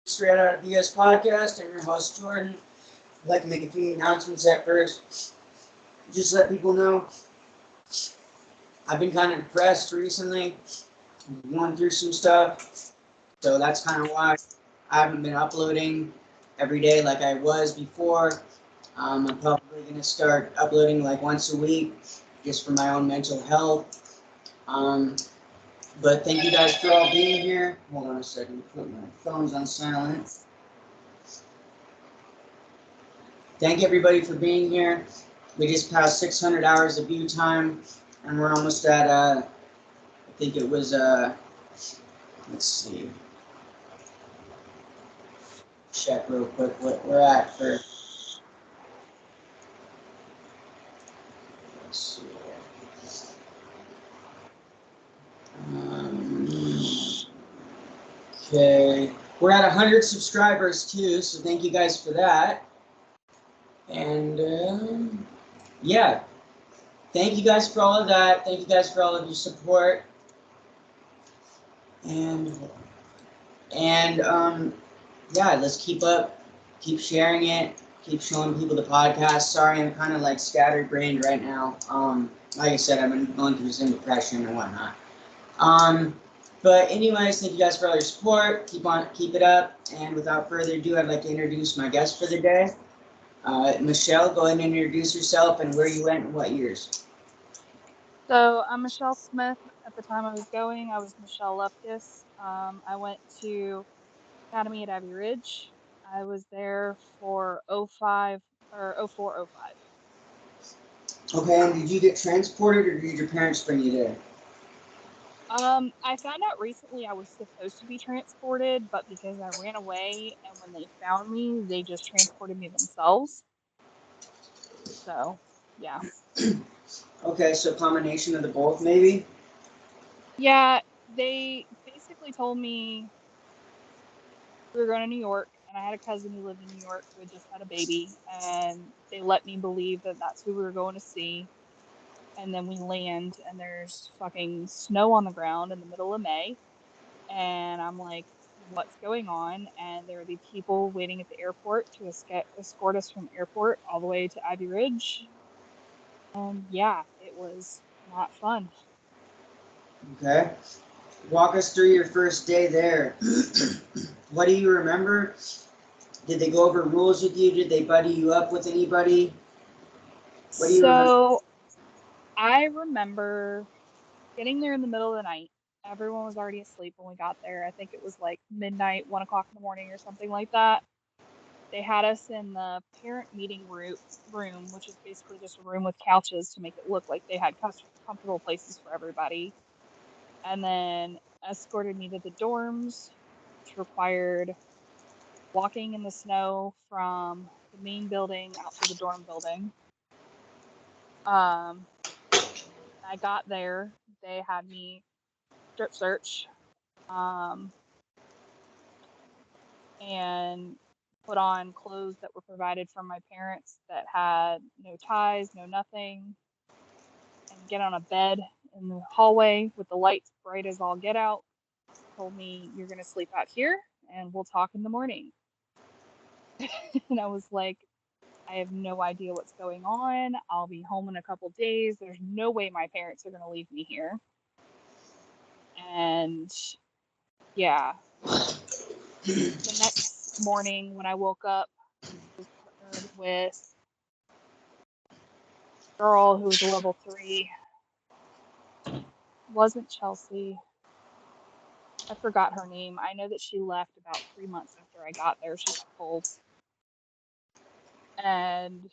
Straight Out of the US podcast. I'm your host, Jordan. I'd like to make a few announcements at first. Just let people know I've been kind of depressed recently. I'm going through some stuff. So that's kind of why I haven't been uploading every day like I was before. I'm probably going to start uploading like once a week just for my own mental health. But thank you guys for all being here. Hold on a second, put my phone's on silent. Thank everybody for being here. We just passed 600 hours of view time, and we're almost at, I think it was, let's see. Check real quick what we're at for. Let's see. Okay, we're at 100 subscribers too, so thank you guys for that. And yeah, thank you guys for all of that. Thank you guys for all of your support. And yeah, let's keep sharing it, keep showing people the podcast. Sorry, I'm kind of like scatterbrained right now. Like I said, I've been going through some depression and whatnot. But anyways, thank you guys for all your support. Keep it up. And without further ado, I'd like to introduce my guest for the day. Michele, go ahead and introduce yourself and where you went and what years. So I'm Michele Smith. At the time I was going, I was Michele Lefkus. I went to Academy at Abbey Ridge. I was there for 05 or 04, 05. Okay, and did you get transported or did your parents bring you there? I found out recently I was supposed to be transported, but because I ran away and when they found me, they just transported me themselves. So, yeah. Okay, so combination of the both, maybe? Yeah, they basically told me we were going to New York, and I had a cousin who lived in New York who had just had a baby, and they let me believe that that's who we were going to see. And then we land, and there's fucking snow on the ground in the middle of May, and I'm like, what's going on? And there would be people waiting at the airport to escort us from airport all the way to Abbey Ridge. And yeah, it was not fun. Okay. Walk us through your first day there. What do you remember? Did they go over rules with you? Did they buddy you up with anybody? What do you remember? So I remember getting there in the middle of the night. Everyone was already asleep when we got there. I think it was like midnight, 1 o'clock in the morning or something like that. They had us in the parent meeting room, which is basically just a room with couches to make it look like they had comfortable places for everybody. And then escorted me to the dorms, which required walking in the snow from the main building out to the dorm building. I got there. They had me strip search and put on clothes that were provided from my parents that had no ties, no nothing, and get on a bed in the hallway with the lights bright as all get out. Told me, you're going to sleep out here and we'll talk in the morning. And I was like, I have no idea what's going on. I'll be home in a couple days. There's no way my parents are going to leave me here. And yeah, the next morning when I woke up, I was partnered with a girl who was a level 3. Wasn't Chelsea. I forgot her name. I know that she left about 3 months after I got there. She got pulled. And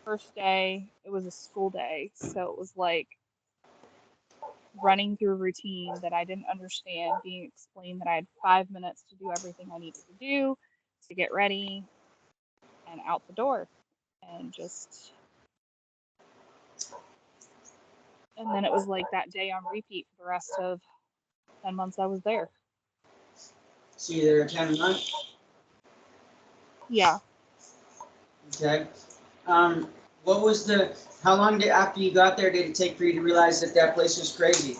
first day, it was a school day. So it was like running through a routine that I didn't understand, being explained that I had 5 minutes to do everything I needed to do, to get ready, and out the door. And just... And then it was like that day on repeat for the rest of 10 months I was there. So you're there 10 months? Yeah. Okay. What was how long after you got there did it take for you to realize that place was crazy?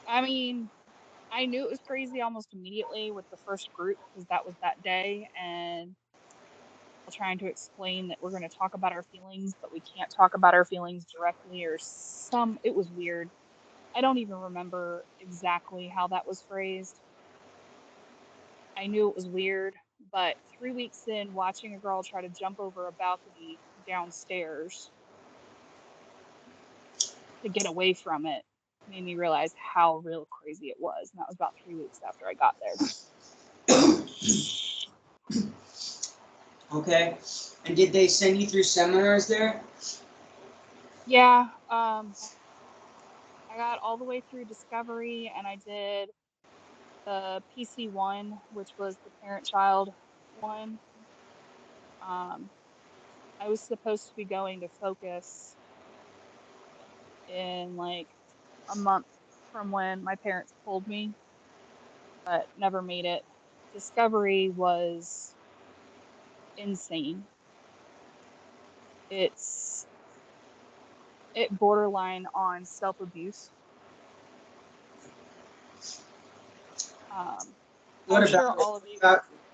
I mean, I knew it was crazy almost immediately with the first group because that was that day, and trying to explain that we're going to talk about our feelings, but we can't talk about our feelings directly, or it was weird. I don't even remember exactly how that was phrased. I knew it was weird, but 3 weeks in, watching a girl try to jump over a balcony downstairs to get away from it made me realize how real crazy it was. And that was about 3 weeks after I got there. Okay. And did they send you through seminars there? Yeah. I got all the way through Discovery, and I did the PC1, which was the parent-child one. I was supposed to be going to Focus in like a month from when my parents pulled me, but never made it. Discovery was insane. It borderline on self-abuse. What I'm about sure it? all of you.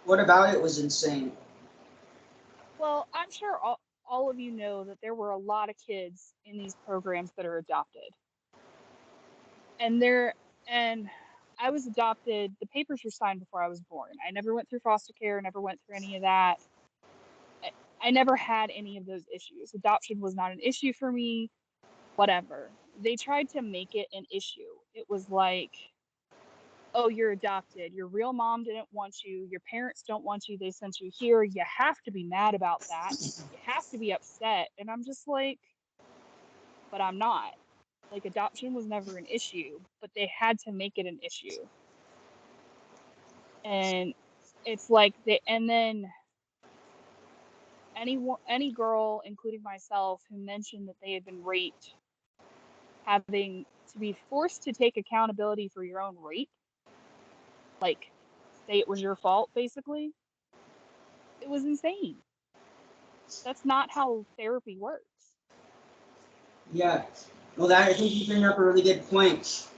What about it was insane? Well, I'm sure all of you know that there were a lot of kids in these programs that are adopted. And I was adopted. The papers were signed before I was born. I never went through foster care, never went through any of that. I never had any of those issues. Adoption was not an issue for me, whatever. They tried to make it an issue. It was like, oh, you're adopted. Your real mom didn't want you. Your parents don't want you. They sent you here. You have to be mad about that. You have to be upset. And I'm just like, but I'm not. Like, adoption was never an issue, but they had to make it an issue. And it's like and then any girl, including myself, who mentioned that they had been raped, having to be forced to take accountability for your own rape, like say it was your fault, basically, it was insane. That's not how therapy works. Yeah. Well, I think you bring up a really good point.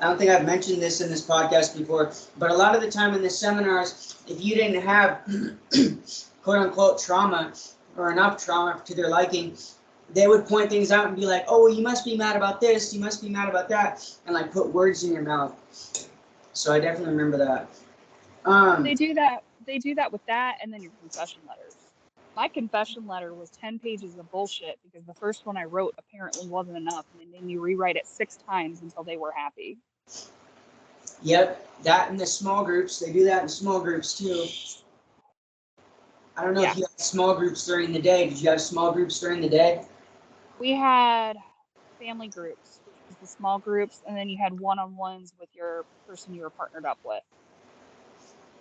I don't think I've mentioned this in this podcast before, but a lot of the time in the seminars, if you didn't have quote unquote trauma or enough trauma to their liking, they would point things out and be like, oh, well, you must be mad about this, you must be mad about that, and like put words in your mouth. So I definitely remember that. They do that with that, and then your confession letters. My confession letter was 10 pages of bullshit because the first one I wrote apparently wasn't enough, and they made me rewrite it 6 times until they were happy. Yep, that in the small groups, they do that in small groups too. I don't know if you had small groups during the day. Did you have small groups during the day? We had family groups, which was the small groups, and then you had one-on-ones with your person you were partnered up with.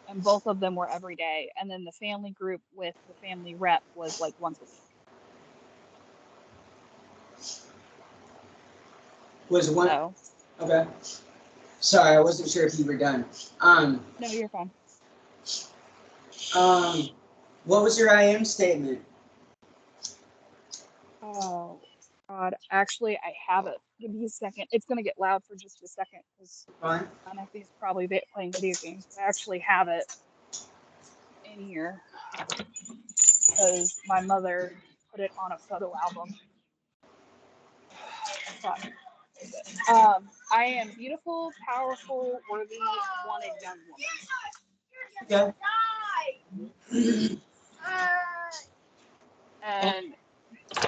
And both of them were every day. And then the family group with the family rep was like once a week. Was one? So, okay. Sorry, I wasn't sure if you were done. no, you're fine. What was your I am statement? Oh, God. Actually, I have it. Give me a second. It's going to get loud for just a second because Nephe's probably playing video games. But I actually have it in here because my mother put it on a photo album. I am beautiful, powerful, worthy, wanted young woman. Okay. And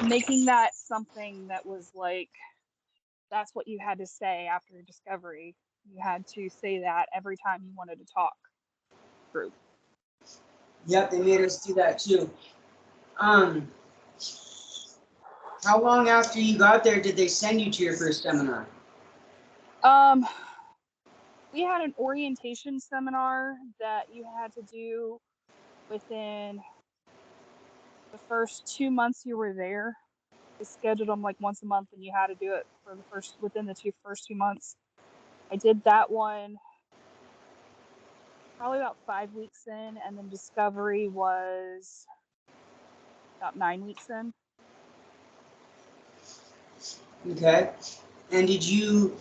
making that something that was like, that's what you had to say after Discovery. You had to say that every time you wanted to talk. Group. Yep, they made us do that too. How long after you got there did they send you to your first seminar? We had an orientation seminar that you had to do within the first 2 months you were there. They scheduled them like once a month, and you had to do it for within the first 2 months. I did that one probably about 5 weeks in, and then Discovery was about 9 weeks in. Okay. And did you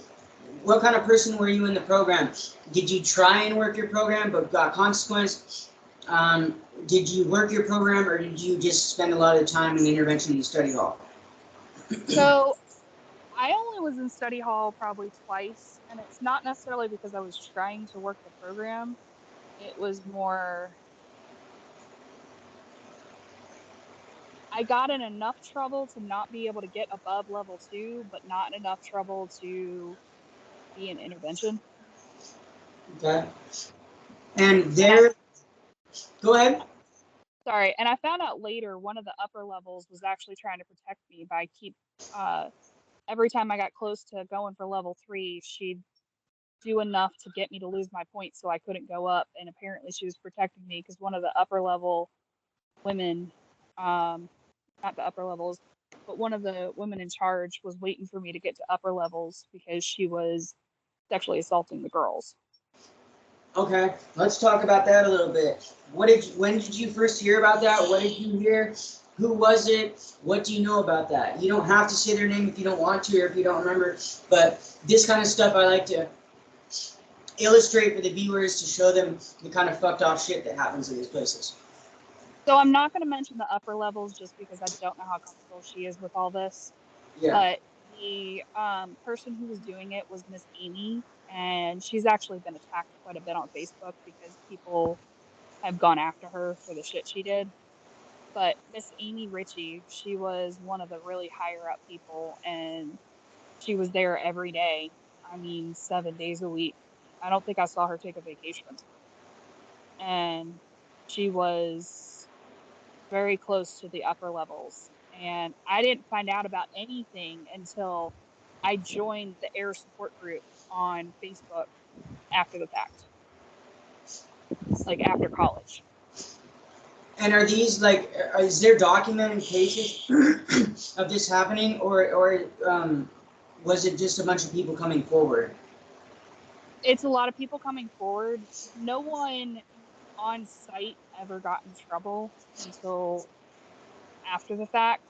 what kind of person were you in the program? Did you try and work your program but got consequence? Did you work your program, or did you just spend a lot of time in intervention and study hall? So I only was in study hall probably twice, and it's not necessarily because I was trying to work the program. It was more, I got in enough trouble to not be able to get above level 2, but not enough trouble to be in intervention. Okay. And there, go ahead. Sorry, and I found out later one of the upper levels was actually trying to protect me by every time I got close to going for level 3, she'd do enough to get me to lose my points so I couldn't go up. And apparently she was protecting me because one of the upper level women, not the upper levels, but one of the women in charge was waiting for me to get to upper levels because she was sexually assaulting the girls. Okay, let's talk about that a little bit. When did you first hear about that? What did you hear? Who was it? What do you know about that? You don't have to say their name if you don't want to or if you don't remember, but this kind of stuff I like to illustrate for the viewers to show them the kind of fucked off shit that happens in these places. So I'm not going to mention the upper levels just because I don't know how comfortable she is with all this. Yeah. But the person who was doing it was Miss Amy, and she's actually been attacked quite a bit on Facebook because people have gone after her for the shit she did. But Miss Amy Ritchie, she was one of the really higher up people, and she was there every day. I mean, 7 days a week. I don't think I saw her take a vacation. And she was very close to the upper levels. And I didn't find out about anything until I joined the air support group on Facebook after the fact, like after college. And are these like, is there documented cases of this happening, or was it just a bunch of people coming forward? It's a lot of people coming forward. No one on site ever got in trouble until after the fact.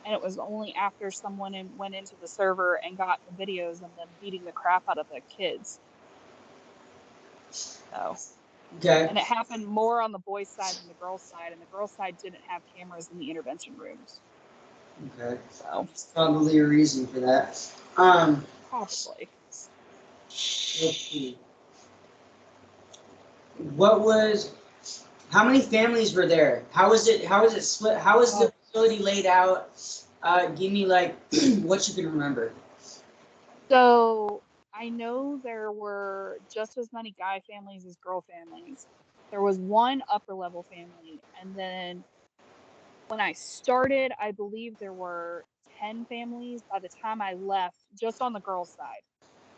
And it was only after someone went into the server and got the videos of them beating the crap out of the kids. So, okay. And it happened more on the boys' side than the girls' side, and the girls' side didn't have cameras in the intervention rooms. Okay. So probably a reason for that. Probably. Let's see. How many families were there? How is it split? How is the facility laid out? Give me like what you can remember. So I know there were just as many guy families as girl families. There was one upper level family, and then when I started, I believe there were 10 families. By the time I left, just on the girls' side.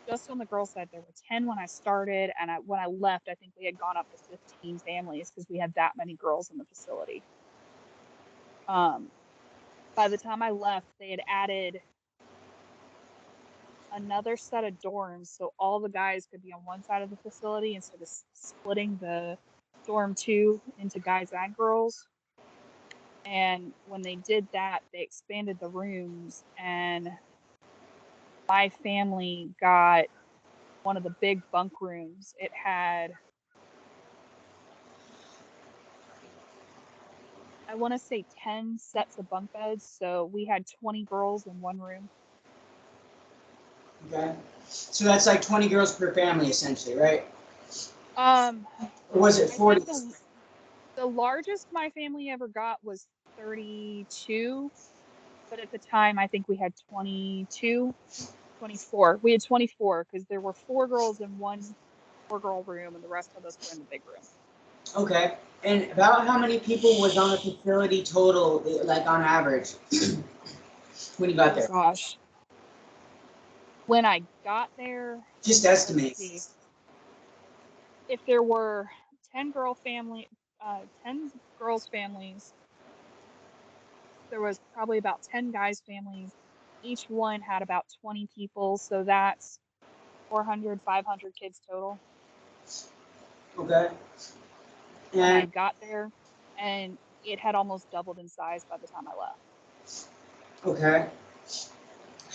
Just on the girls' side, there were 10 when I started, and when I left, I think we had gone up to 15 families because we had that many girls in the facility. By the time I left, they had added another set of dorms, so all the guys could be on one side of the facility instead of splitting the dorm 2 into guys and girls. And when they did that, they expanded the rooms, and my family got one of the big bunk rooms. It had, I want to say 10 sets of bunk beds, so we had 20 girls in one room. Okay. So that's like 20 girls per family, essentially, right? Or was it 40? The largest my family ever got was 32, but at the time I think we had 22, 24. We had 24 because there were 4 girls in one 4-girl room, and the rest of us were in the big room. Okay. And about how many people was on the facility total, like on average, when you got there? Gosh. When I got there, just estimate. If there were 10 girls families, there was probably about 10 guys families. Each one had about 20 people, so that's 400, 500 kids total. Okay. And I got there, and it had almost doubled in size by the time I left. Okay.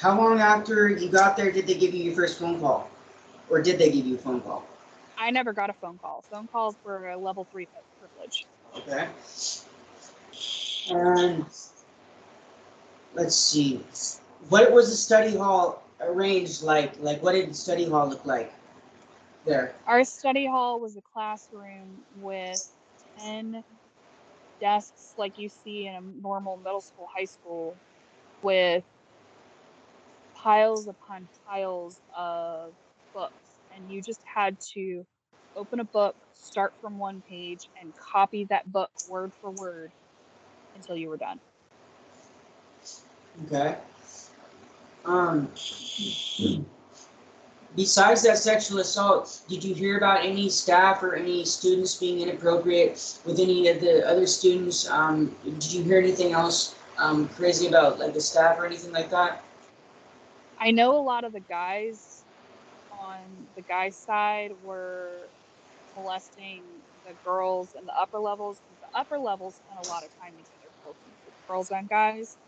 How long after you got there did they give you your first phone call? Or did they give you a phone call? I never got a phone call. Phone calls were a level 3 privilege. Okay. And let's see. What was the study hall arranged like? Like, what did the study hall look like there? Our study hall was a classroom with 10 desks like you see in a normal middle school, high school, with piles upon piles of books. And you just had to open a book, start from one page, and copy that book word for word until you were done. Okay. Besides that sexual assault, did you hear about any staff or any students being inappropriate with any of the other students? Did you hear anything else crazy about like the staff or anything like that? I know a lot of the guys on the guys' side were molesting the girls in the upper levels, because the upper levels spent a lot of time together, both girls and guys.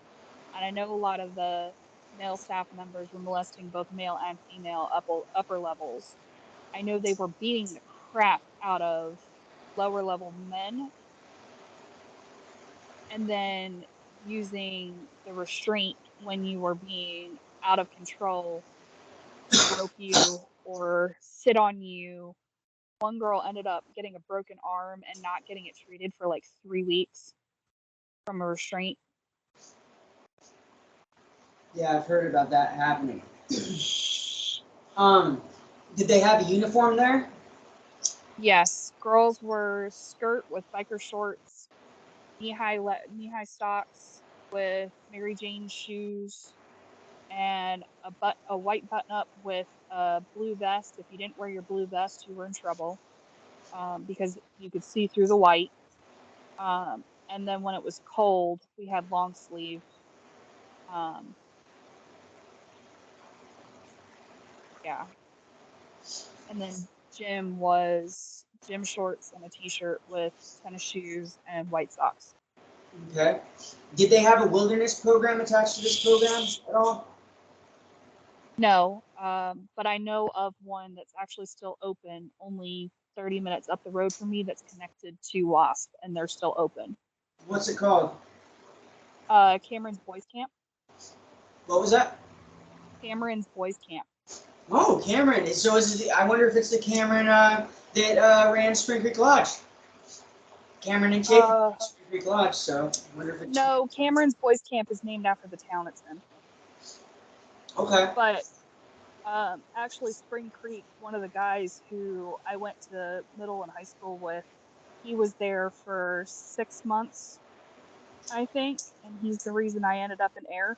And I know a lot of the male staff members were molesting both male and female upper levels. I know they were beating the crap out of lower level men, and then using the restraint when you were being out of control to grope you or sit on you. One girl ended up getting a broken arm and not getting it treated for like 3 weeks from a restraint. Yeah, I've heard about that happening. Did they have a uniform there? Yes, girls were skirt with biker shorts, knee-high socks with Mary Jane shoes, and a white button-up with a blue vest. If you didn't wear your blue vest, you were in trouble, because you could see through the white. And then when it was cold, we had long sleeve. Yeah. And then gym shorts and a t-shirt with tennis shoes and white socks. Okay. Did they have a wilderness program attached to this program at all? No, but I know of one that's actually still open, only 30 minutes up the road from me, that's connected to W.W.A.S.P, and they're still open. What's it called? Cameron's Boys Camp. What was that? Cameron's Boys Camp. Oh, Cameron. So is it, I wonder if it's the Cameron that ran Spring Creek Lodge. Cameron and Chase Spring Creek Lodge. So I wonder if it's No, Cameron's Boys Camp is named after the town it's in. okay. But actually, Spring Creek, one of the guys who I went to middle and high school with, he was there for 6 months, I think, and he's the reason I ended up in air.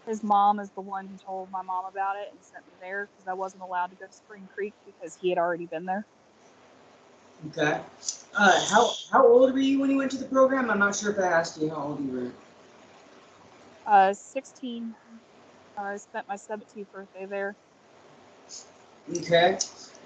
His mom is the one who told my mom about it and sent me there, because I wasn't allowed to go to Spring Creek because he had already been there. Okay. How old were you when you went to the program? I'm not sure if I asked you how old you were. 16. I spent my 17th birthday there. Okay.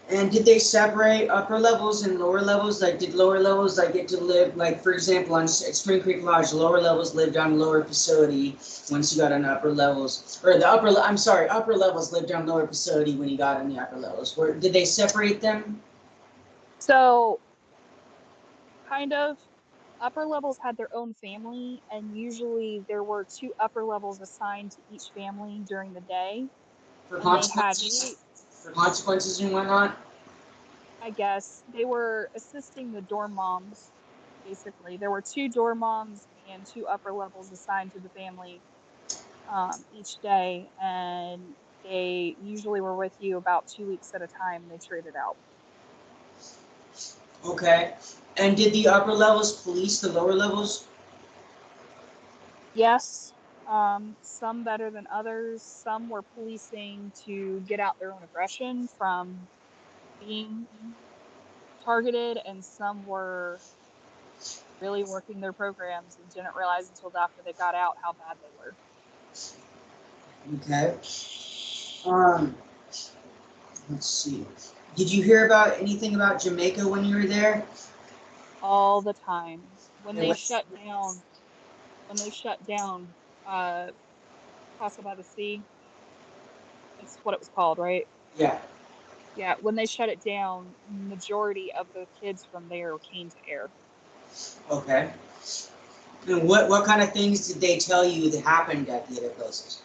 And did they separate upper levels and lower levels? Like, did lower levels like get to live, like, for example, on Spring Creek Lodge, lower levels lived on lower facility once you got on upper levels, or upper levels lived on lower facility when you got on the upper levels. Did they separate them? So, kind of. Upper levels had their own family, and usually there were 2 upper levels assigned to each family during the day. For And they had for consequences and whatnot? I guess they were assisting the dorm moms, basically. There were 2 dorm moms and 2 upper levels assigned to the family each day, and they usually were with you about 2 weeks at a time. They traded out. Okay. And did the upper levels police the lower levels? Yes, some better than others. Some were policing to get out their own aggression from being targeted, and some were really working their programs and didn't realize until after they got out how bad they were. Okay. Let's see. Did you hear about anything about Jamaica when you were there? All the time. When they shut down Casa by the Sea, that's what it was called, right? Yeah. Yeah, when they shut it down, majority of the kids from there came to air. Okay. And what kind of things did they tell you that happened at the other places?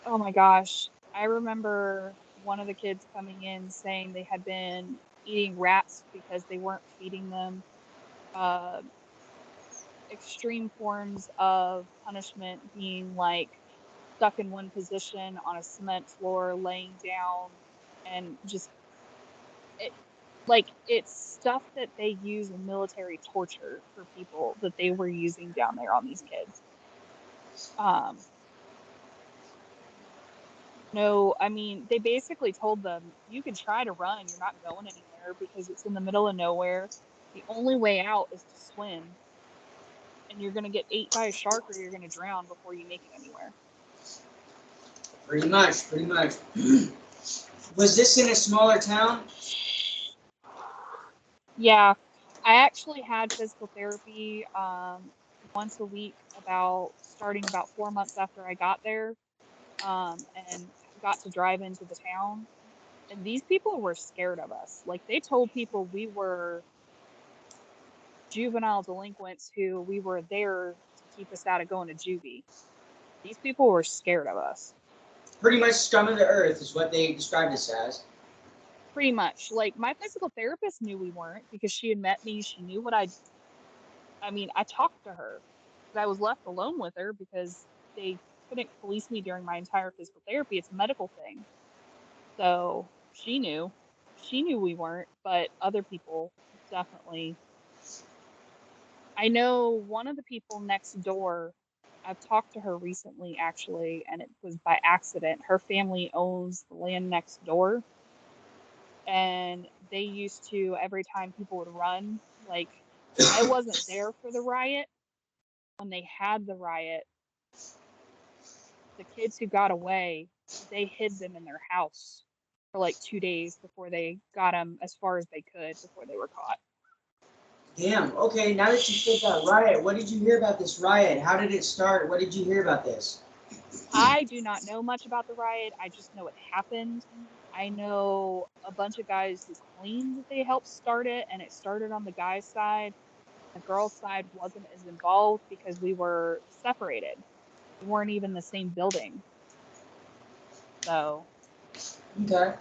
Oh my gosh. I remember one of the kids coming in saying they had been eating rats because they weren't feeding them. Uh, extreme forms of punishment being like stuck in one position on a cement floor, laying down, and just it, like it's stuff that they use in military torture for people that they were using down there on these kids. No, I mean, they basically told them, you can try to run, you're not going anywhere because it's in the middle of nowhere. The only way out is to swim, and you're going to get ate by a shark or you're going to drown before you make it anywhere. Pretty much, pretty much. Was this in a smaller town? Yeah, I actually had physical therapy once a week starting about 4 months after I got there, and got to drive into the town. And these people were scared of us. Like, they told people we were juvenile delinquents who we were there to keep us out of going to juvie. These people were scared of us. Pretty much scum of the earth is what they described us as. Pretty much. Like, my physical therapist knew we weren't because she had met me. She knew what I mean, I talked to her, but I was left alone with her because they couldn't police me during my entire physical therapy. It's a medical thing. So she knew we weren't, but other people definitely. I know one of the people next door, I've talked to her recently actually, and it was by accident. Her family owns the land next door, and they used to, every time people would run, like, I wasn't there for the riot. When they had the riot, the kids who got away, they hid them in their house for like 2 days before they got them as far as they could before they were caught. Damn. Okay, now that you said that riot, what did you hear about this riot? How did it start? What did you hear about this? I do not know much about the riot. I just know it happened. I know a bunch of guys who claimed that they helped start it, and it started on the guy's side. The girl's side wasn't as involved because we were separated. We weren't even in the same building. So, Okay.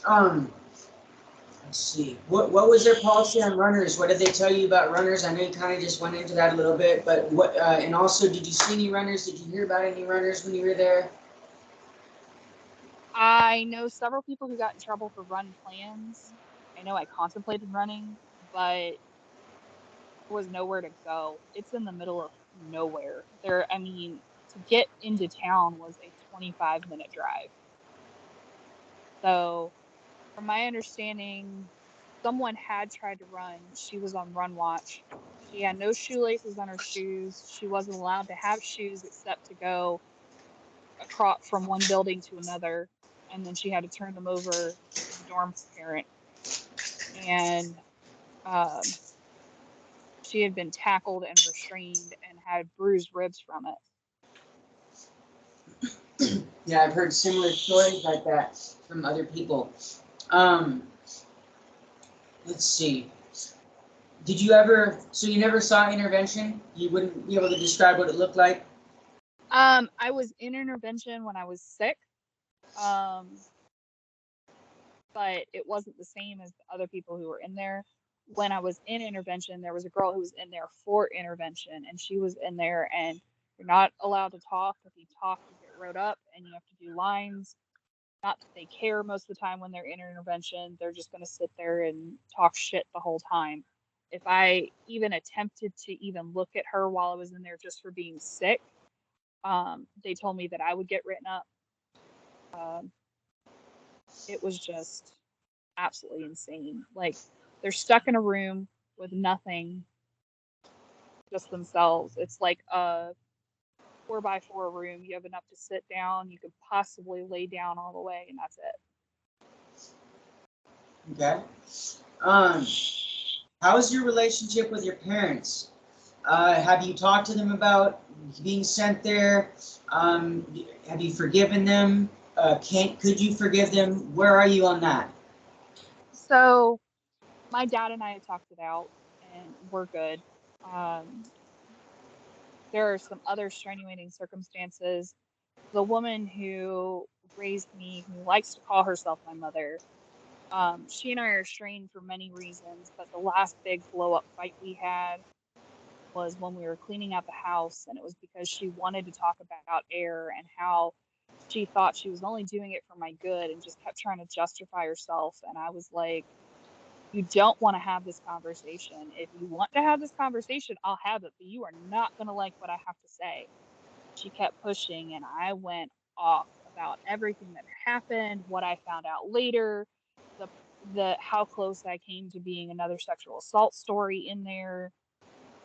Let's see. What was their policy on runners? What did they tell you about runners? I know you kind of just went into that a little bit, but what? And also, did you see any runners? Did you hear about any runners when you were there? I know several people who got in trouble for run plans. I know I contemplated running, but there was nowhere to go. It's in the middle of nowhere. I mean, to get into town was a 25-minute drive. So, from my understanding, someone had tried to run. She was on run watch. She had no shoelaces on her shoes. She wasn't allowed to have shoes except to go across from one building to another. And then she had to turn them over to the dorm parent. And she had been tackled and restrained and had bruised ribs from it. Yeah, I've heard similar stories like that from other people. Um, let's see. Did you ever? So you never saw intervention? You wouldn't be able to describe what it looked like? I was in intervention when I was sick. Um, but it wasn't the same as the other people who were in there. When I was in intervention, there was a girl who was in there for intervention, and she was in there, and you're not allowed to talk. If you talk, you get wrote up, and you have to do lines. Not that they care most of the time when they're in intervention. They're just going to sit there and talk shit the whole time. If I even attempted to even look at her while I was in there just for being sick, they told me that I would get written up. Um, it was just absolutely insane. Like, they're stuck in a room with nothing, just themselves. It's like a 4x4 room. You have enough to sit down. You could possibly lay down all the way, and that's it. Okay. How's your relationship with your parents? Have you talked to them about being sent there? Have you forgiven them? could you forgive them? Where are you on that? So my dad and I have talked it out, and we're good. Um, there are some other extenuating circumstances. The woman who raised me, who likes to call herself my mother, she and I are strained for many reasons, but the last big blow up fight we had was when we were cleaning out the house, and it was because she wanted to talk about air and how she thought she was only doing it for my good and just kept trying to justify herself. And I was like, you don't want to have this conversation. If you want to have this conversation, I'll have it, but you are not going to like what I have to say. She kept pushing, and I went off about everything that happened, what I found out later, the how close I came to being another sexual assault story in there,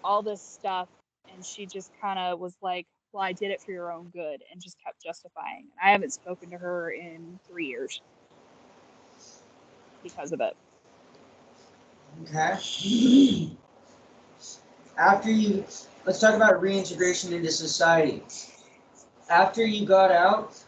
all this stuff. And she just kind of was like, well, I did it for your own good, and just kept justifying. I haven't spoken to her in 3 years because of it. Okay. Let's talk about reintegration into society. After you got out,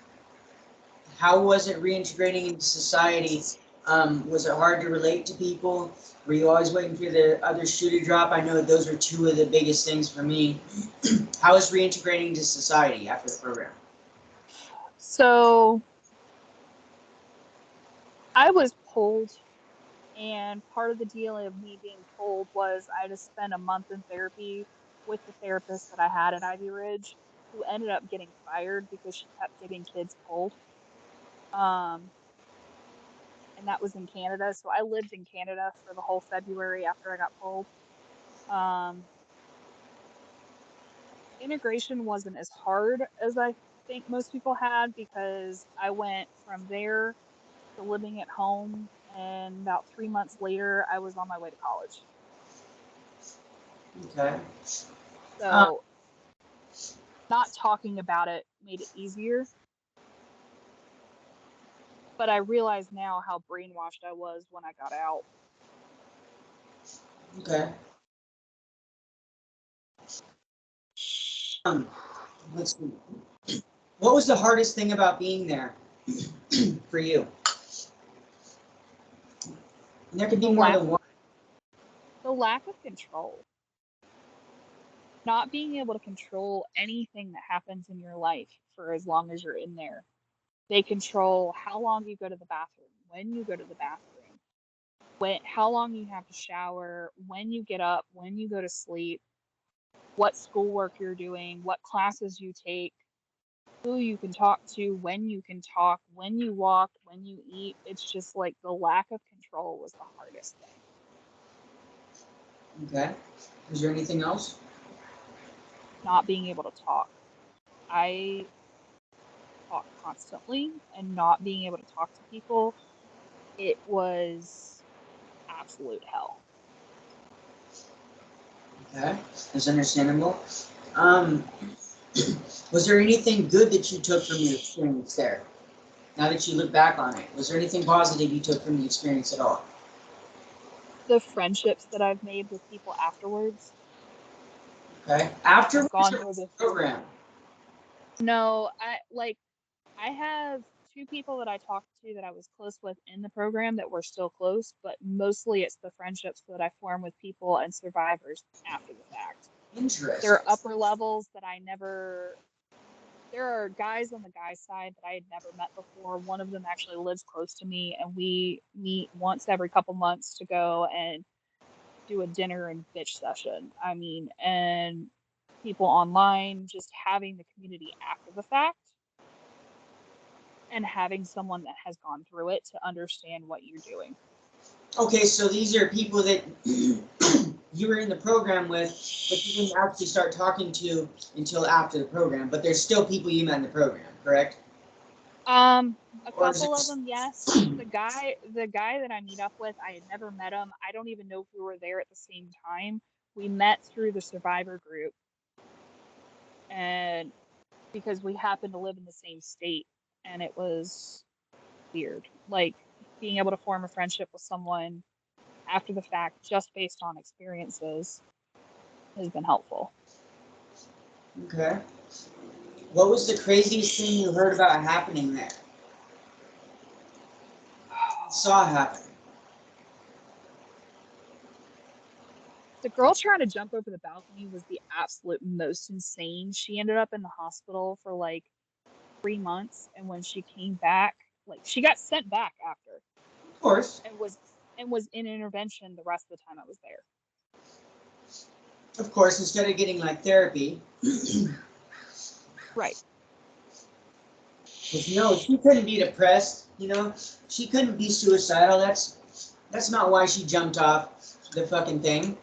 how was it reintegrating into society? Was it hard to relate to people? Were you always waiting for the other shoe to drop? I know those were two of the biggest things for me. How was reintegrating into society after the program? So I was pulled, and part of the deal of me being pulled was I had to spend a month in therapy with the therapist that I had at Ivy Ridge, who ended up getting fired because she kept getting kids pulled. And that was in Canada. So I lived in Canada for the whole February after I got pulled. Integration wasn't as hard as I think most people had, because I went from there to living at home, and about 3 months later, I was on my way to college. Okay. So not talking about it made it easier. But I realize now how brainwashed I was when I got out. Okay. Let's see. What was the hardest thing about being there for you? And there could be more than one. The lack of control. Not being able to control anything that happens in your life for as long as you're in there. They control how long you go to the bathroom, when you go to the bathroom, how long you have to shower, when you get up, when you go to sleep, what schoolwork you're doing, what classes you take, who you can talk to, when you can talk, when you walk, when you eat. It's just like the lack of control was the hardest thing. Okay. Is there anything else? Not being able to talk. I talk constantly, and not being able to talk to people, it was absolute hell. Okay, that's understandable. Was there anything good that you took from your experience there? Now that you look back on it, was there anything positive you took from the experience at all? The friendships that I've made with people afterwards. Okay, after gone through the this program. No, I have 2 people that I talked to that I was close with in the program that we're still close, but mostly it's the friendships that I form with people and survivors after the fact. Interesting. There are upper levels that I never. There are guys on the guy's side that I had never met before. One of them actually lives close to me, and we meet once every couple months to go and do a dinner and bitch session. I mean, and people online, just having the community after the fact, and having someone that has gone through it to understand what you're doing. Okay, so these are people that you were in the program with, but you didn't actually start talking to until after the program. But there's still people you met in the program, correct? A couple of them, yes. The guy that I meet up with, I had never met him. I don't even know if we were there at the same time. We met through the survivor group, and because we happened to live in the same state, and it was weird. Like, being able to form a friendship with someone after the fact, just based on experiences, has been helpful. Okay. What was the craziest thing you heard about happening there? saw happen? The girl trying to jump over the balcony was the absolute most insane. She ended up in the hospital for like 3 months, and when she came back, like she got sent back after, Of course. and was in intervention the rest of the time I was there. Of course, instead of getting like therapy. Right. Because she couldn't be depressed. She couldn't be suicidal. That's not why she jumped off the fucking thing.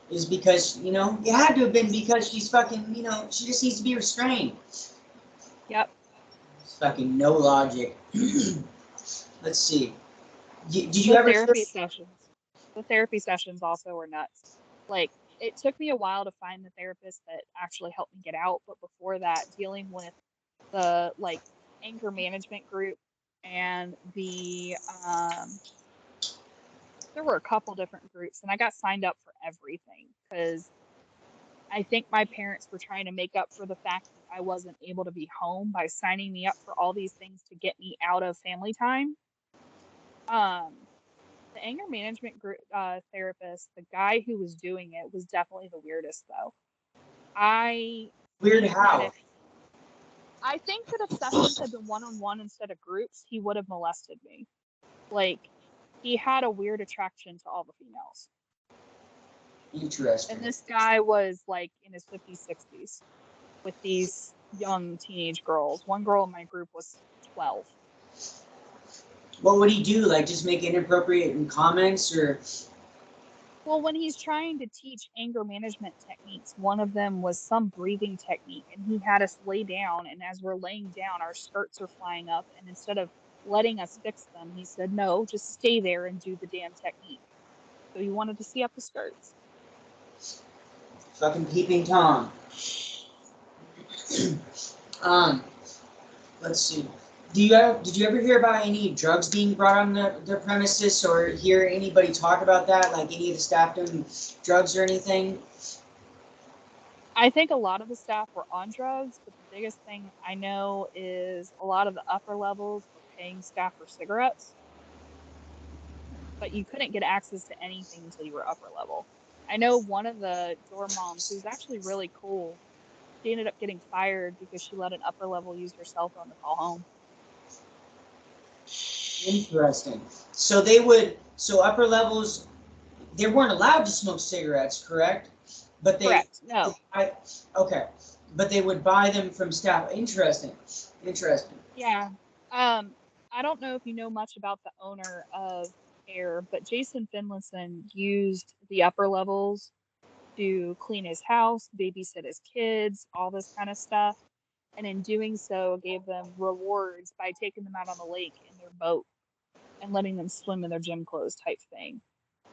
Is because it had to have been because she's fucking she just needs to be restrained. Yep. It's fucking no logic. Let's see. Did you ever The therapy sessions also were nuts. Like, it took me a while to find the therapist that actually helped me get out, but before that, dealing with the like anger management group and there were a couple different groups, and I got signed up for everything because I think my parents were trying to make up for the fact that I wasn't able to be home by signing me up for all these things to get me out of family time. The anger management group therapist, the guy who was doing it, was definitely the weirdest, though. Weird how? I think that if sessions had been one-on-one instead of groups, he would have molested me. Like, he had a weird attraction to all the females. Interesting. And this guy was like in his 50s, 60s with these young teenage girls. One girl in my group was 12. What would he do? Like just make inappropriate comments or? Well, when he's trying to teach anger management techniques, one of them was some breathing technique, and he had us lay down, and as we're laying down, our skirts are flying up, and instead of letting us fix them, he said, no, just stay there and do the damn technique. So he wanted to see up the skirts. Fucking peeping Tom. Let's see. Did you ever hear about any drugs being brought on the premises, or hear anybody talk about that, like any of the staff doing drugs or anything? I think a lot of the staff were on drugs, but the biggest thing I know is a lot of the upper levels were paying staff for cigarettes, but you couldn't get access to anything until you were upper level. I know one of the dorm moms, who was actually really cool, she ended up getting fired because she let an upper level use her cell phone to call home. Interesting. So upper levels, they weren't allowed to smoke cigarettes, correct? But Correct. No. Okay. But they would buy them from staff. Interesting. Yeah. I don't know if you know much about the owner of Air, but Jason Finlayson used the upper levels to clean his house, babysit his kids, all this kind of stuff. And in doing so, gave them rewards by taking them out on the lake in their boat and letting them swim in their gym clothes type thing.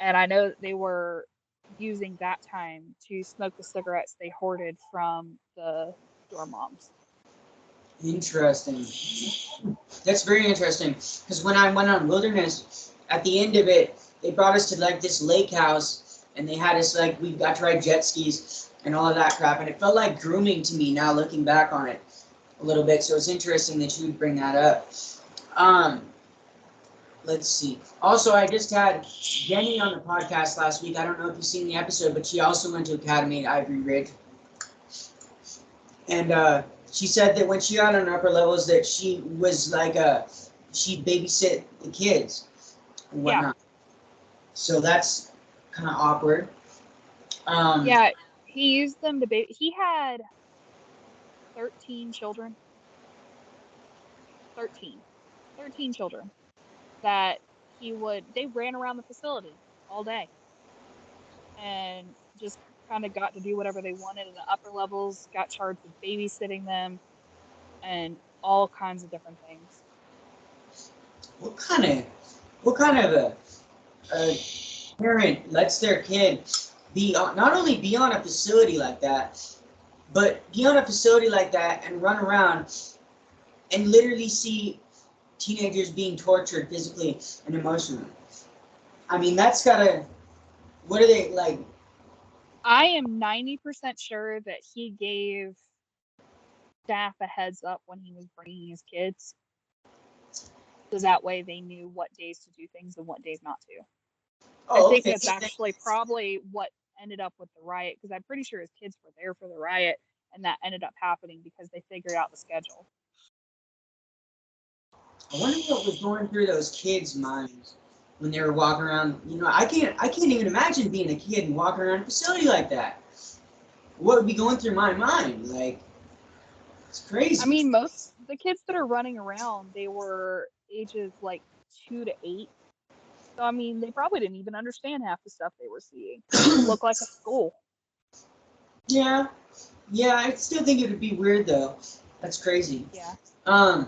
And I know that they were using that time to smoke the cigarettes they hoarded from the dorm moms. Interesting. That's very interesting. Because when I went on Wilderness, at the end of it, they brought us to like this lake house, and they had us like, we got to ride jet skis and all of that crap, and it felt like grooming to me now looking back on it a little bit. So it's interesting that you would bring that up. Let's see. Also, I just had Jenny on the podcast last week. I don't know if you've seen the episode, but she also went to Academy at Ivory Ridge. And she said that when she got on upper levels that she was like she'd babysit the kids and whatnot. Yeah. So that's kind of awkward. Yeah, he used them to he had 13 children. 13 children that they ran around the facility all day and just kind of got to do whatever they wanted, and the upper levels got charged with babysitting them and all kinds of different things. What kind of a parent lets their kid not only be on a facility like that, but be on a facility like that and run around and literally see teenagers being tortured physically and emotionally? I mean, that's gotta. What are they like? I am 90% sure that he gave staff a heads up when he was bringing his kids. so that way they knew what days to do things and what days not to. I Oh, think okay. that's actually probably what ended up with the riot, because I'm pretty sure his kids were there for the riot, and that ended up happening because they figured out the schedule. I wonder what was going through those kids' minds when they were walking around. You know, I can't even imagine being a kid and walking around a facility like that. What would be going through my mind? Like, it's crazy. I mean, most the kids that are running around, they were ages like 2 to 8. So I mean, they probably didn't even understand half the stuff they were seeing. It looked like a school. Yeah, yeah. I still think it would be weird though. That's crazy. Yeah.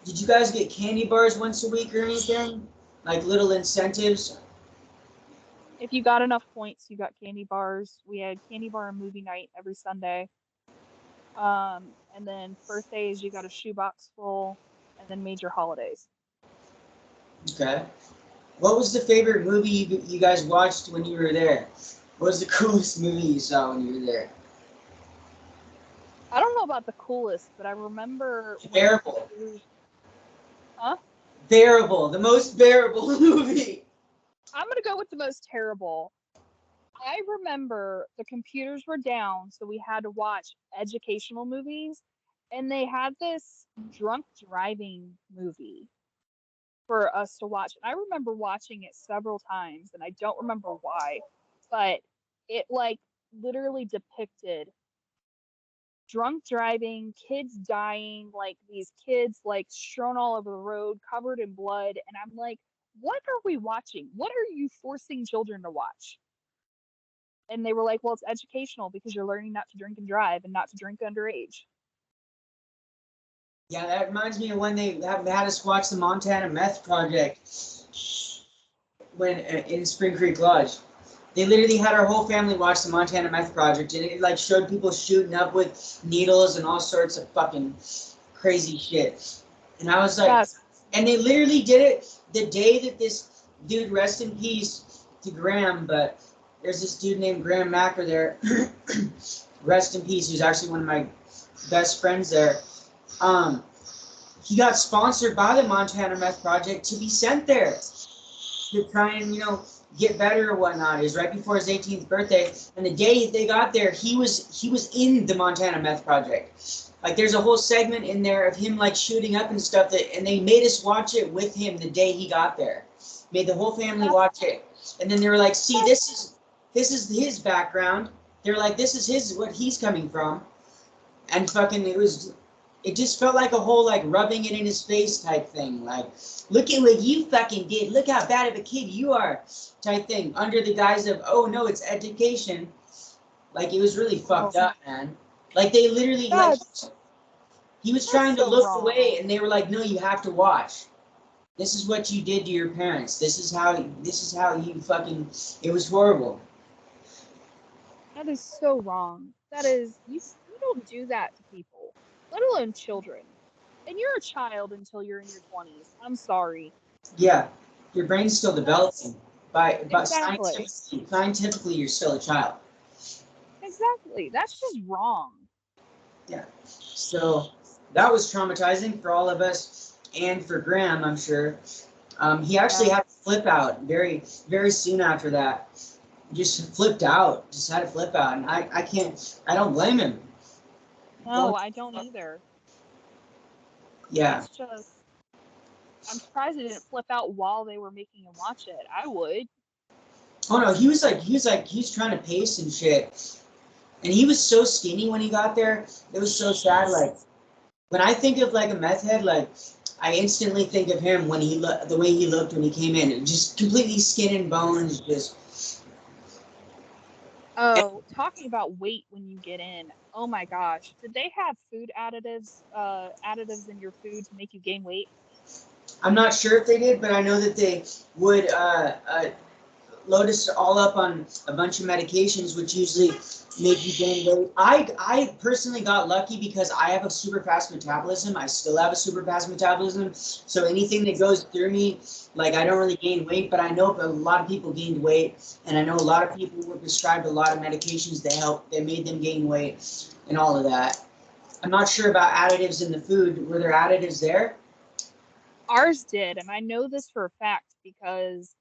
Did you guys get candy bars once a week or anything? Like little incentives? If you got enough points, you got candy bars. We had candy bar and movie night every Sunday. And then birthdays, you got a shoebox full, and then major holidays. Okay. What was the favorite movie you guys watched when you were there? What was the coolest movie you saw when you were there? I don't know about the coolest, but I remember Bearable. Huh? Bearable. The most bearable movie. I'm gonna go with the most terrible. I remember the computers were down, so we had to watch educational movies, and they had this drunk driving movie for us to watch. I remember watching it several times, and I don't remember why, but it like literally depicted drunk driving, kids dying, like these kids like strewn all over the road, covered in blood, and I'm like, what are we watching? What are you forcing children to watch? And they were like, well, it's educational because you're learning not to drink and drive and not to drink underage. Yeah, that reminds me of when they had us watch the Montana Meth Project when in Spring Creek Lodge. They literally had our whole family watch the Montana Meth Project, and it like showed people shooting up with needles and all sorts of fucking crazy shit. And I was like, Yes. And they literally did it the day that this dude, rest in peace to Graham, but there's this dude named Graham Macker there, rest in peace, who's actually one of my best friends there. He got sponsored by the Montana Meth Project to be sent there to try and, get better or whatnot. It was right before his 18th birthday, and the day they got there, he was in the Montana Meth Project. Like, there's a whole segment in there of him like shooting up and stuff, and they made us watch it with him the day he got there. Made the whole family watch it, and then they were like, "See, this is his background." They're like, "This is what he's coming from," and fucking it just felt like a whole like rubbing it in his face type thing. Like, look at what you fucking did. Look how bad of a kid you are, type thing. Under the guise of, oh no, it's education. Like, it was really fucked up, man. Like, they literally he was trying to look away, and they were like, no, you have to watch. This is what you did to your parents. This is how you fucking. It was horrible. That is so wrong. That is, you don't do that to people, let alone children. And you're a child until you're in your 20s. I'm sorry. Yeah, your brain's still developing. But Exactly. scientifically, you're still a child. Exactly. That's just wrong. Yeah. So that was traumatizing for all of us and for Graham, I'm sure. He actually had a flip out very, very soon after that. Just flipped out. Just had a flip out. And I don't blame him. No, I don't either. Yeah. That's just, I'm surprised they didn't flip out while they were making him watch it. I would. Oh no, he was trying to pace and shit. And he was so skinny when he got there. It was so sad. Like, when I think of like a meth head, like, I instantly think of him when the way he looked when he came in, just completely skin and bones, just. Oh, talking about weight when you get in. Oh my gosh. Did they have food additives in your food to make you gain weight? I'm not sure if they did, but I know that they would load us all up on a bunch of medications, which usually make you gain weight. I personally got lucky because I have a super fast metabolism. I still have a super fast metabolism. So anything that goes through me, like, I don't really gain weight, but I know a lot of people gained weight. And I know a lot of people were prescribed a lot of medications that made them gain weight and all of that. I'm not sure about additives in the food. Were there additives there? Ours did, and I know this for a fact because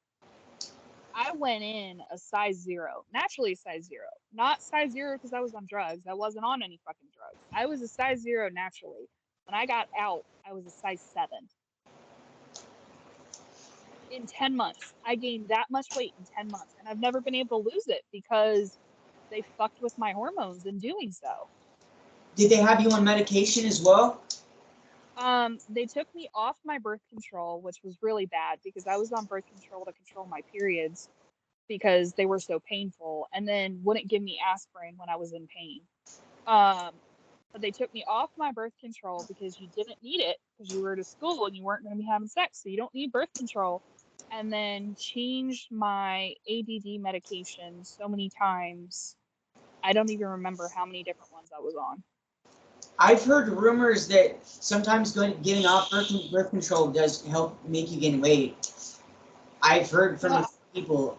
I went in a size 0, naturally a size 0, not size 0 because I was on drugs. I wasn't on any fucking drugs. I was a size 0 naturally. When I got out, I was a size 7. In 10 months, I gained that much weight in 10 months, and I've never been able to lose it because they fucked with my hormones in doing so. Did they have you on medication as well? They took me off my birth control, which was really bad because I was on birth control to control my periods because they were so painful, and then wouldn't give me aspirin when I was in pain. But they took me off my birth control because you didn't need it because you were to school and you weren't going to be having sex, so you don't need birth control. And then changed my ADD medication so many times. I don't even remember how many different ones I was on. I've heard rumors that sometimes getting off birth control does help make you gain weight. I've heard from people.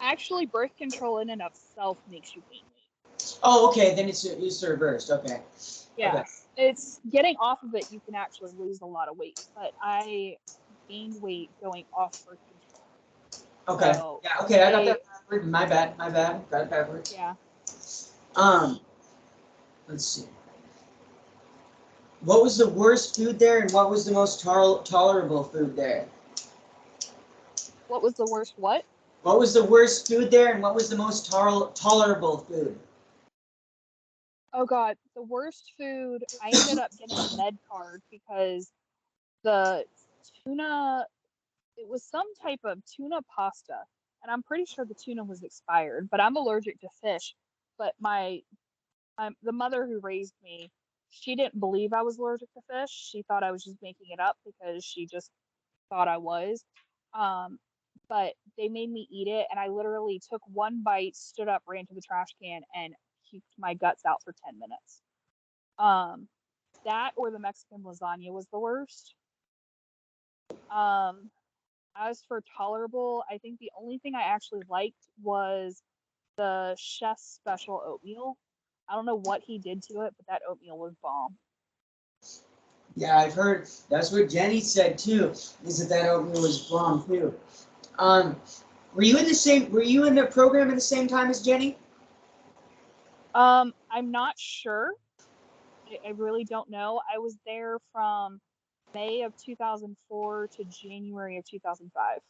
Actually, birth control in and of itself makes you gain weight. Oh, okay. Then it's reversed. Okay. Yeah. Okay. It's getting off of it, you can actually lose a lot of weight. But I gained weight going off birth control. Okay. So yeah. Okay. I got that backward. My bad. Got it backwards. Yeah. Let's see. What was the worst food there, and what was the most tolerable food there? What was the worst what? What was the worst food there, and what was the most tolerable food? Oh God, the worst food. I ended up getting a med card because the tuna. It was some type of tuna pasta, and I'm pretty sure the tuna was expired. But I'm allergic to fish. But the mother who raised me, she didn't believe I was allergic to fish. She thought I was just making it up because she just thought I was. Um, but they made me eat it, and I literally took one bite, stood up, ran to the trash can, and puked my guts out for 10 minutes. That or the Mexican lasagna was the worst. As for tolerable, I think the only thing I actually liked was the chef's special oatmeal. I don't know what he did to it, but that oatmeal was bomb. Yeah, I've heard. That's what Jenny said too. Is that oatmeal was bomb too. Were you in the same? Were you in the program at the same time as Jenny? I'm not sure. I really don't know. I was there from May of 2004 to January of 2005.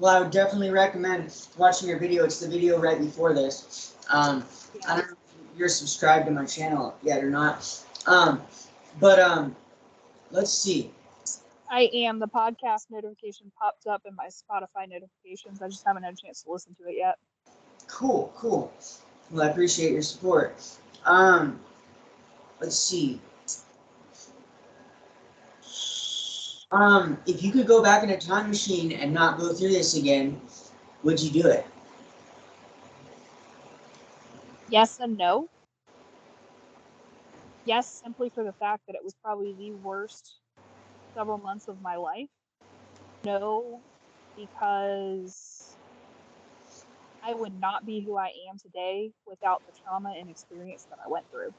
Well, I would definitely recommend watching your video. It's the video right before this. I don't know if you're subscribed to my channel yet or not. Let's see. I am. The podcast notification popped up in my Spotify notifications. I just haven't had a chance to listen to it yet. Cool. Well, I appreciate your support. Let's see. If you could go back in a time machine and not go through this again, would you do it? Yes and no. Yes, simply for the fact that it was probably the worst several months of my life. No, because I would not be who I am today without the trauma and experience that I went through.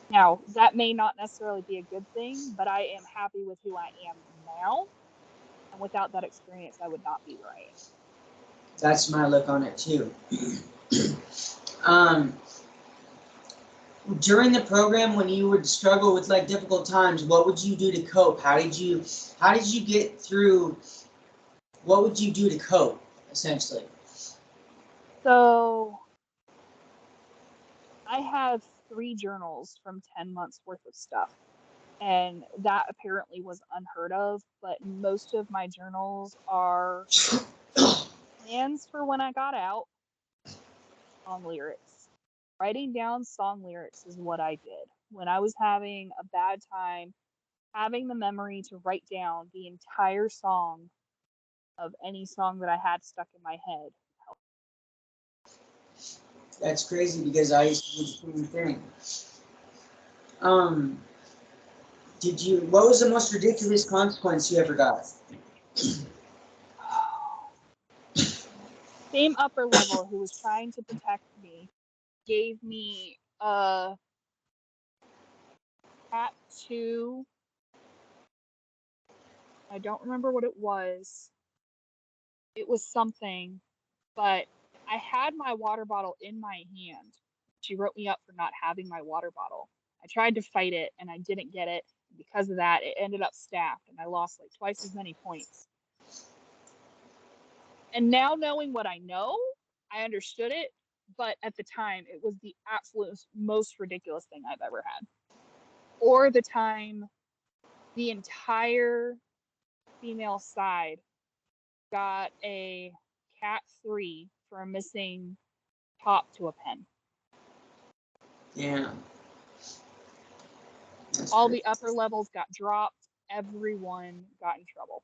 Now, that may not necessarily be a good thing, but I am happy with who I am now. And without that experience, I would not be where I am. That's my look on it too. During the program, when you would struggle with like difficult times, what would you do to cope? How did you get through? What would you do to cope, essentially? So I have 3 journals from 10 months worth of stuff. And that apparently was unheard of, but most of my journals are plans for when I got out, song lyrics. Writing down song lyrics is what I did. When I was having a bad time, having the memory to write down the entire song of any song that I had stuck in my head. That's crazy because I used to do the same thing. What was the most ridiculous consequence you ever got? Same upper level who was trying to protect me gave me a tattoo I don't remember what it was. It was something, but I had my water bottle in my hand. She wrote me up for not having my water bottle. I tried to fight it and I didn't get it. Because of that, it ended up staffed and I lost like twice as many points. And now knowing what I know, I understood it. But at the time, it was the absolute most ridiculous thing I've ever had. Or the time the entire female side got a cat 3 for a missing top to a pen. Yeah. All the upper levels got dropped. Everyone got in trouble.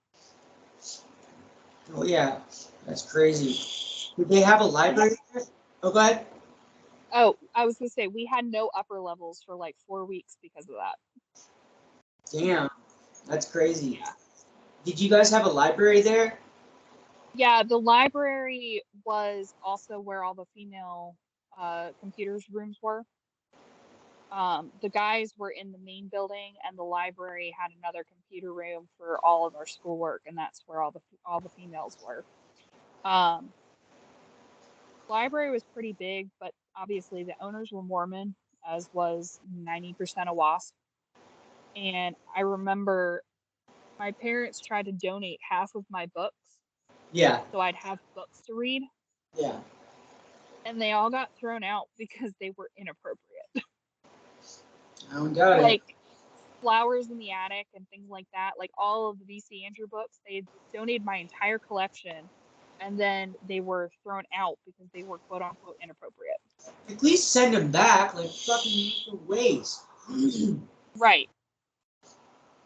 Oh yeah, that's crazy. Did they have a library there? Oh, go ahead. Oh, I was gonna say we had no upper levels for like 4 weeks because of that. Damn, that's crazy. Yeah. Did you guys have a library there? Yeah, the library was also where all the female computers rooms were. The guys were in the main building, and the library had another computer room for all of our schoolwork, and that's where all the females were. Library was pretty big, but obviously the owners were Mormon, as was 90% of W.W.A.S.P. And I remember my parents tried to donate half of my books, Yeah. so I'd have books to read. Yeah. And they all got thrown out because they were inappropriate. I don't got Like it. Flowers in the Attic and things like that. Like all of the V.C. Andrew books, they donated my entire collection, and then they were thrown out because they were quote unquote inappropriate. At least send them back. Like fucking waste. Right.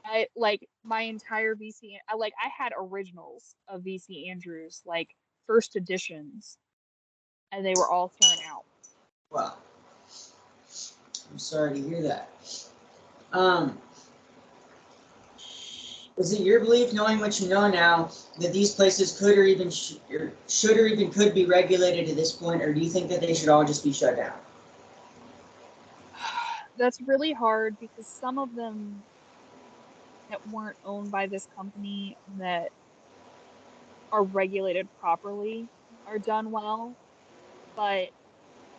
I like my entire VC. I had originals of VC Andrews, like first editions, and they were all thrown out. Wow. I'm sorry to hear that. Is it your belief, knowing what you know now, that these places could or even should or even could be regulated at this point, or do you think that they should all just be shut down? That's really hard because some of them that weren't owned by this company that are regulated properly are done well, but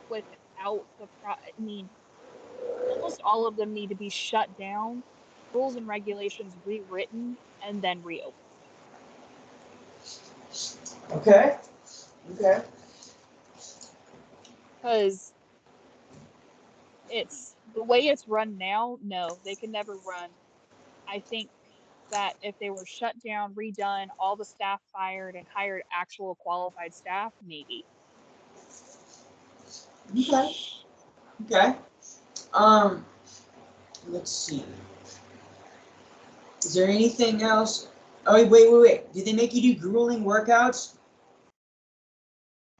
without I mean, almost all of them need to be shut down, rules and regulations rewritten, and then reopened. Okay. Okay. Because it's the way it's run now, no, they can never run. I think that if they were shut down, redone, all the staff fired, and hired actual qualified staff, maybe. Okay. Okay. Let's see. Is there anything else? Oh, wait. Did they make you do grueling workouts?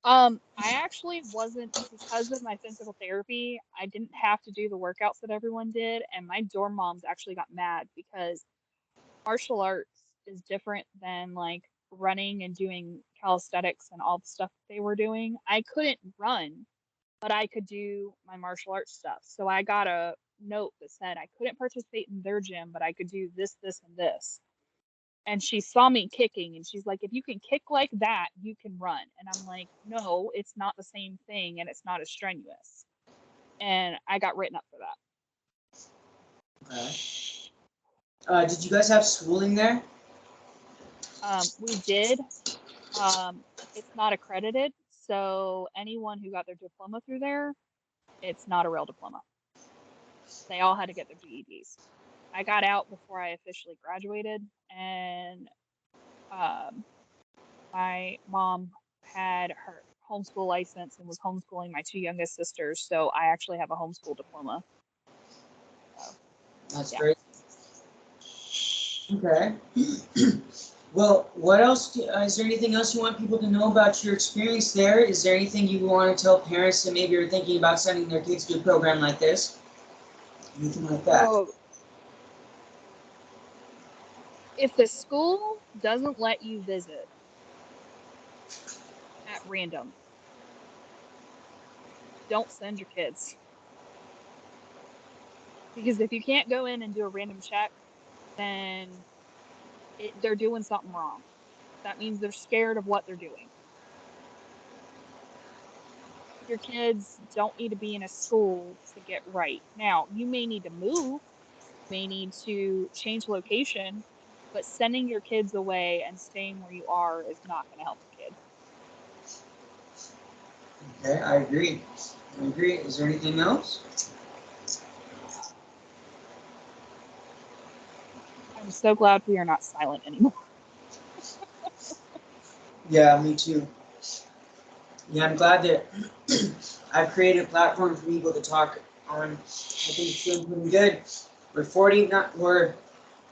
I actually wasn't, because of my physical therapy, I didn't have to do the workouts that everyone did, and my dorm moms actually got mad because martial arts is different than like running and doing calisthenics and all the stuff that they were doing. I couldn't run, but I could do my martial arts stuff. So I got a note that said I couldn't participate in their gym, but I could do this, this, and this. And she saw me kicking and she's like, if you can kick like that, you can run. And I'm like, no, it's not the same thing and it's not as strenuous. And I got written up for that. Okay. Did you guys have schooling there? We did. It's not accredited. So anyone who got their diploma through there, it's not a real diploma. They all had to get their GEDs. I got out before I officially graduated, and my mom had her homeschool license and was homeschooling my two youngest sisters, so I actually have a homeschool diploma. So, That's yeah. great. Okay. Well, what else? Is there anything else you want people to know about your experience there? Is there anything you want to tell parents that maybe are thinking about sending their kids to a program like this? Anything like that? Oh, if the school doesn't let you visit at random, don't send your kids. Because if you can't go in and do a random check, then they're doing something wrong. That means they're scared of what they're doing. Your kids don't need to be in a school to get right. Now, you may need to move, may need to change location, but sending your kids away and staying where you are is not going to help the kid. Okay, I agree. I agree. Is there anything else? I'm so glad we are not silent anymore. Yeah, me too. Yeah, I'm glad that I've created a platform for people to talk on. I think it's doing pretty good.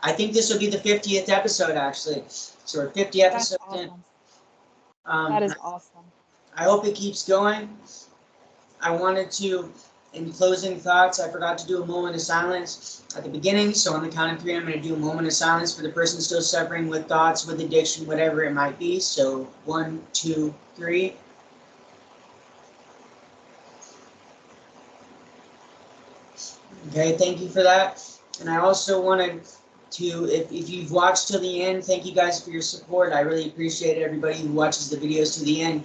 I think this will be the 50th episode, actually. So we're 50 That's episodes in. awesome. That is awesome. I hope it keeps going. I wanted to, in closing thoughts, I forgot to do a moment of silence at the beginning. So on the count of 3, I'm going to do a moment of silence for the person still suffering with thoughts, with addiction, whatever it might be. So 1, 2, 3. Okay, thank you for that. And I also wanted to, if you've watched till the end, thank you guys for your support. I really appreciate everybody who watches the videos to the end.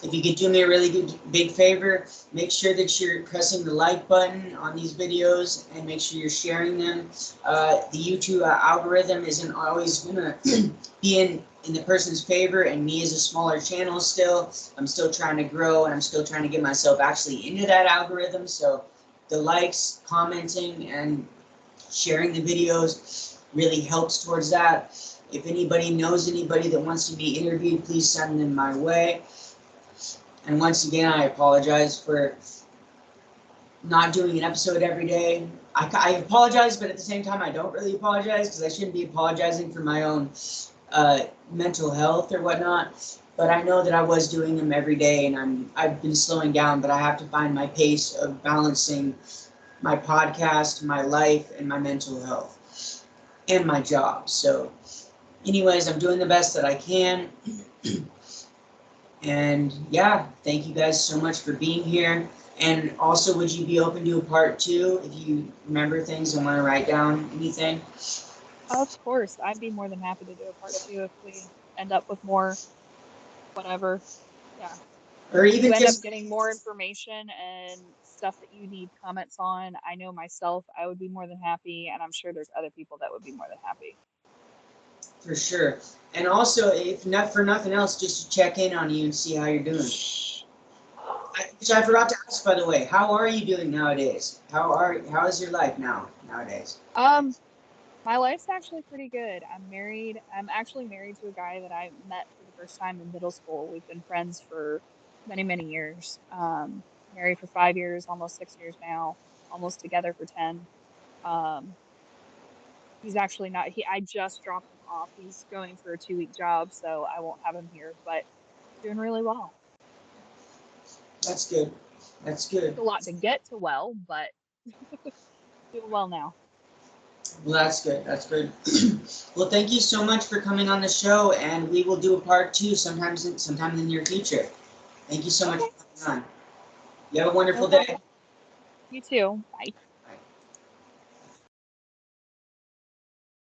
If you could do me a really good, big favor, make sure that you're pressing the like button on these videos and make sure you're sharing them. The YouTube algorithm isn't always going to be in the person's favor, and me as a smaller channel still, I'm still trying to grow and I'm still trying to get myself actually into that algorithm. So the likes, commenting, and sharing the videos really helps towards that. If anybody knows anybody that wants to be interviewed, please send them my way. And once again, I apologize for not doing an episode every day. I apologize, but at the same time, I don't really apologize because I shouldn't be apologizing for my own mental health or whatnot. But I know that I was doing them every day, and I've been slowing down. But I have to find my pace of balancing my podcast, my life, and my mental health, and my job. So, anyways, I'm doing the best that I can. And yeah, thank you guys so much for being here. And also, would you be open to a part 2 if you remember things and want to write down anything? Of course, I'd be more than happy to do a part 2 if we end up with more, whatever. Yeah. Or If you even end up just, getting more information and stuff that you need comments on, I know myself, I would be more than happy, and I'm sure there's other people that would be more than happy. for sure. And also, if not for nothing else, just to check in on you and see how you're doing. Which I forgot to ask, by the way. How are you doing nowadays? How is your life nowadays? My life's actually pretty good. I'm married. I'm actually married to a guy that I met for the first time in middle school. We've been friends for many, many years. Married for 5 years, almost 6 years now, almost together for 10. Um, he's actually not, I just dropped him off. He's going for a 2-week job, so I won't have him here, but doing really well. That's good. That's good. It's a lot to get to well, but doing well now. Well, that's good. That's good. Well, thank you so much for coming on the show, and we will do a part 2 sometime in the near future. Thank you so much for coming on. You have a wonderful day. You too. Bye.